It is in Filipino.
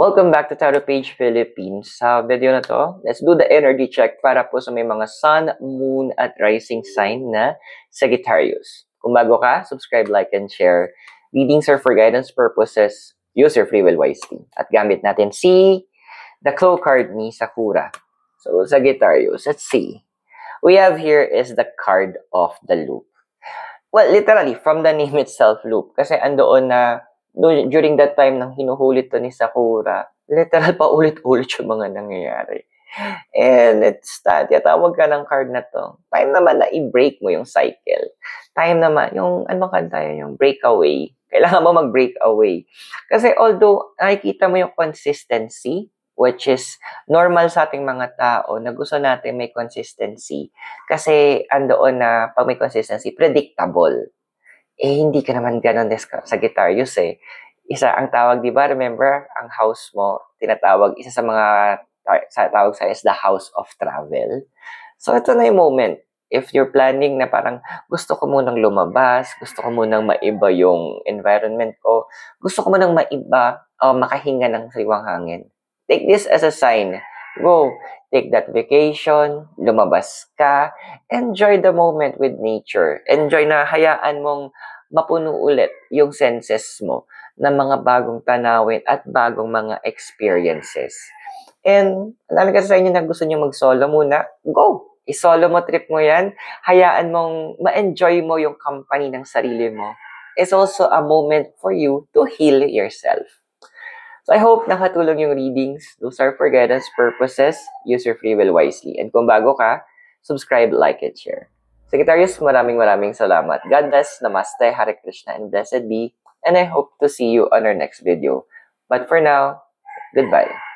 Welcome back to Tarot Page Philippines. Sa video na to, let's do the energy check para po sa may mga sun, moon, at rising sign na Sagittarius. Kung bago ka, subscribe, like, and share. Readings are for guidance purposes. Use your free will wisely. At gamit natin the Claw card ni Sakura. So, Sagittarius, let's see. We have here is the card of the loop. Well, literally, from the name itself, loop. Kasi andoon na during that time nang hinuhulit to ni Sakura, literal pa ulit-ulit yung mga nangyayari. And it's that, tawag ka ng card na to. Time naman na i-break mo yung cycle. Time naman, yung, ano kanta yun, yung breakaway. Kailangan mo mag-break away. Kasi although nakikita mo yung consistency, which is normal sa ating mga tao, na gusto natin may consistency. Kasi andoon na pag may consistency, predictable. Hindi ka naman ganun Sagittarius eh. Isa ang tawag, di ba? Remember, ang house mo, tinatawag, isa sa mga tawag sa is the house of travel. So, ito na yung moment. If you're planning na parang gusto ko munang lumabas, gusto ko munang maiba yung environment ko, gusto ko munang maiba, makahinga ng sariwang hangin. Take this as a sign. Go. Take that vacation, lumabas ka, enjoy the moment with nature. Enjoy na hayaan mong mapuno ulit yung senses mo ng mga bagong tanawin at bagong mga experiences. And, alam ka sa inyo na gusto nyo mag-solo muna, go! I-solo mo, trip mo yan. Hayaan mong ma-enjoy mo yung company ng sarili mo. It's also a moment for you to heal yourself. So, I hope nakatulong yung readings. Those are for guidance purposes. Use your free will wisely. And kung bago ka, subscribe, like, and share. Sagittarius, maraming salamat. God bless, Namaste, Hare Krishna, and blessed be. And I hope to see you on our next video. But for now, goodbye.